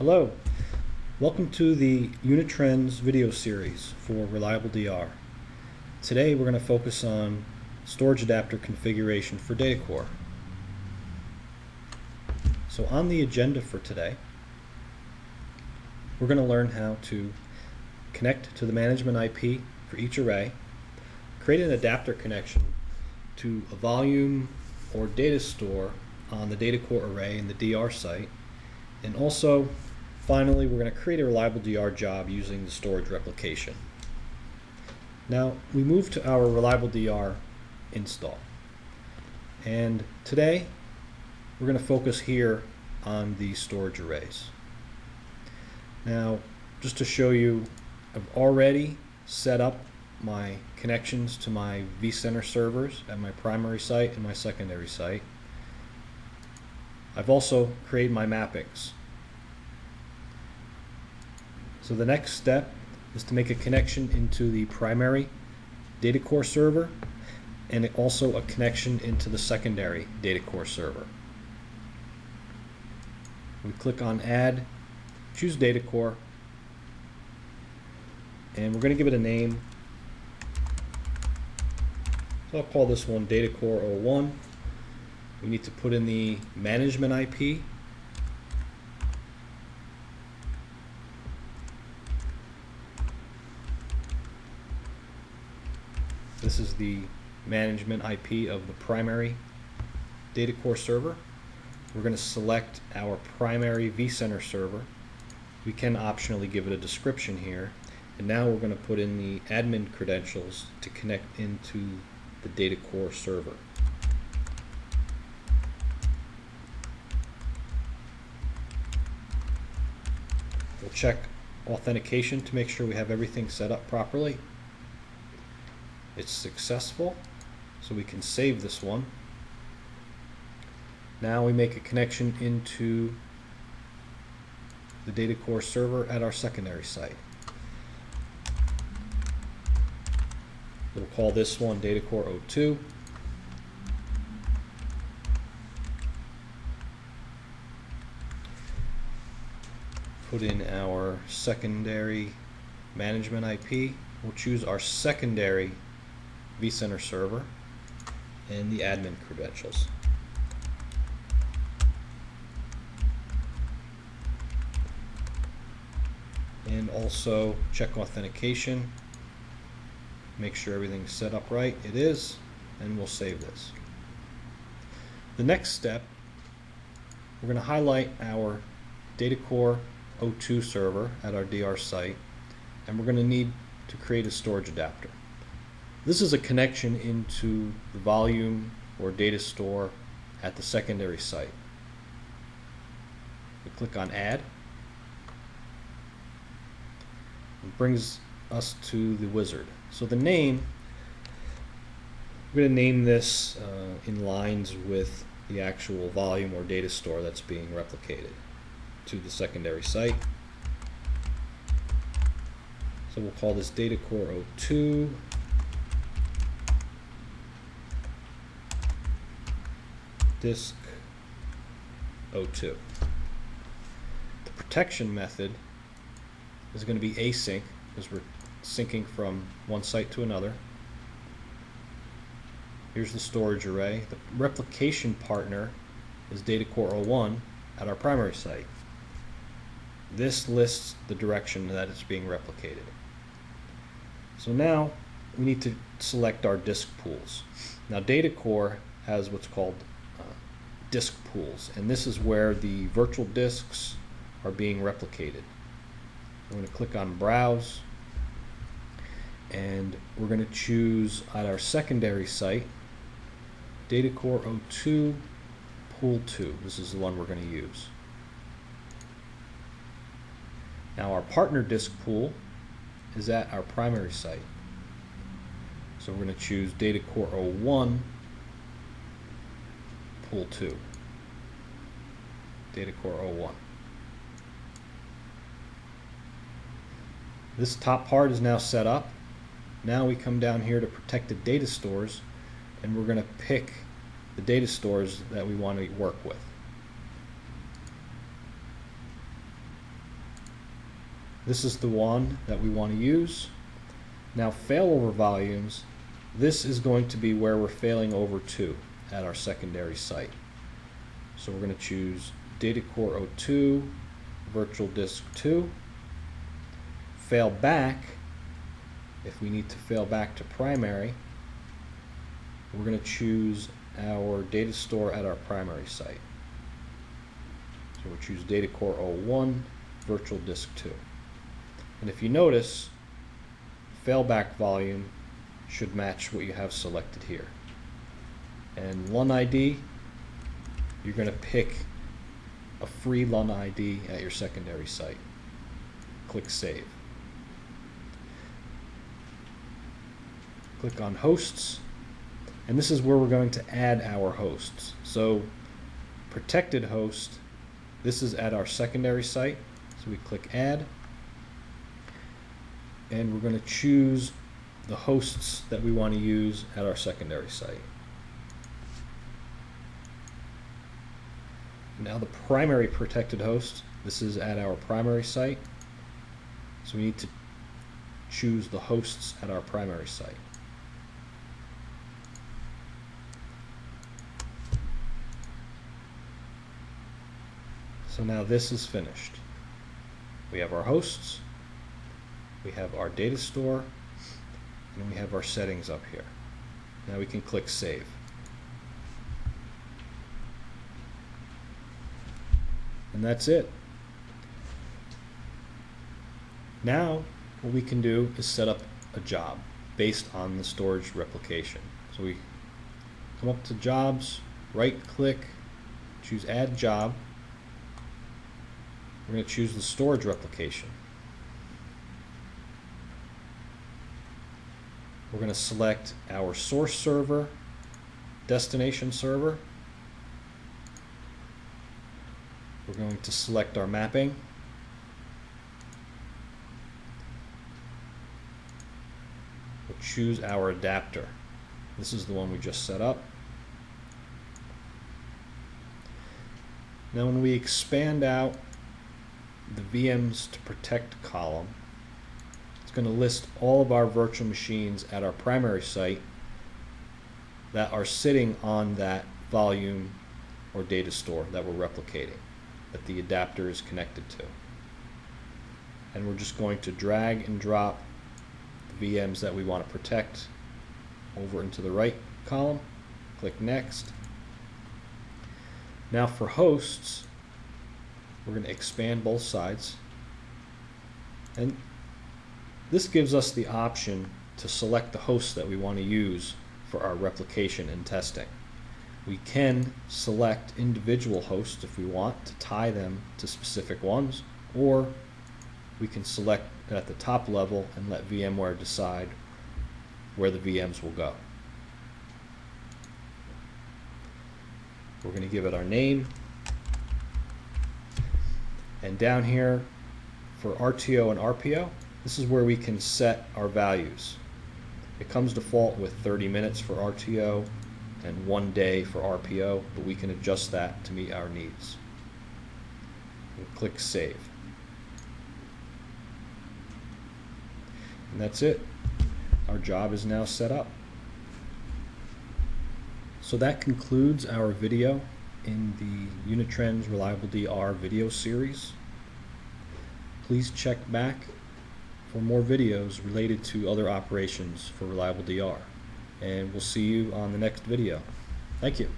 Hello, welcome to the Unit Trends video series for ReliableDR. Today we're going to focus on storage adapter configuration for Datacore. So on the agenda for today, we're going to learn how to connect to the management IP for each array, create an adapter connection to a volume or data store on the Datacore array in the DR site, and also finally we're going to create a ReliableDR job using the storage replication. Now we move to our ReliableDR install, and today we're going to focus here on the storage arrays. Now just to show you, I've already set up my connections to my vCenter servers at my primary site and my secondary site. I've also created my mappings. So the next step is to make a connection into the primary Datacore server and also a connection into the secondary Datacore server. We click on Add, choose Datacore, and we're going to give it a name. So I'll call this one Datacore 01. We need to put in the management IP. This is the management IP of the primary Datacore server. We're going to select our primary vCenter server. We can optionally give it a description here. And now we're going to put in the admin credentials to connect into the Datacore server. We'll check authentication to make sure we have everything set up properly. It's successful, so we can save this one. Now we make a connection into the Datacore server at our secondary site. We'll call this one Datacore 02. Put in our secondary management IP. We'll choose our secondary vCenter server and the admin credentials. And also check authentication. Make sure everything's set up right. It is, and we'll save this. The next step, we're going to highlight our Datacore 02 server at our DR site, and we're going to need to create a storage adapter. This is a connection into the volume or data store at the secondary site. We click on Add. It brings us to the wizard. So the name, we're going to name this in lines with the actual volume or data store that's being replicated to the secondary site. So we'll call this Datacore 02. Disk 02. The protection method is going to be async because we're syncing from one site to another. Here's the storage array. The replication partner is Datacore 01 at our primary site. This lists the direction that it's being replicated. So now we need to select our disk pools. Now Datacore has what's called disk pools, and this is where the virtual disks are being replicated. I'm going to click on Browse, and we're going to choose at our secondary site Datacore 02 Pool 2. This is the one we're going to use. Now our partner disk pool is at our primary site. So we're going to choose Datacore 01 Pool 2. Datacore 01. This top part is now set up. Now we come down here to protected data stores, and we're going to pick the data stores that we want to work with. This is the one that we want to use. Now failover volumes, this is going to be where we're failing over to at our secondary site. So we're going to choose Datacore 02, virtual disk 2, fail back. If we need to fail back to primary, we're going to choose our data store at our primary site. So we'll choose Datacore 01, virtual disk 2. And if you notice, failback volume should match what you have selected here. And LUN ID, you're going to pick a free LUN ID at your secondary site. Click Save. Click on Hosts, and this is where we're going to add our hosts. So protected host, this is at our secondary site, so we click Add, and we're going to choose the hosts that we want to use at our secondary site. Now the primary protected host, this is at our primary site, so we need to choose the hosts at our primary site. So now this is finished. We have our hosts, we have our data store, and we have our settings up here. Now we can click Save. And that's it. Now what we can do is set up a job based on the storage replication. So we come up to Jobs, right click, choose Add Job. We're going to choose the storage replication. We're going to select our source server, destination server. We're going to select our mapping. We'll choose our adapter. This is the one we just set up. Now when we expand out the VMs to protect column, it's going to list all of our virtual machines at our primary site that are sitting on that volume or data store that we're replicating, that the adapter is connected to. And we're just going to drag and drop the VMs that we want to protect over into the right column. Click Next. Now for hosts, we're going to expand both sides, and this gives us the option to select the hosts that we want to use for our replication and testing. We can select individual hosts if we want to tie them to specific ones, or we can select at the top level and let VMware decide where the VMs will go. We're going to give it our name. And down here for RTO and RPO, this is where we can set our values. It comes default with 30 minutes for RTO and 1 day for RPO, but we can adjust that to meet our needs. We'll click Save. And that's it. Our job is now set up. So that concludes our video in the Unitrends ReliableDR video series. Please check back for more videos related to other operations for ReliableDR. And we'll see you on the next video. Thank you.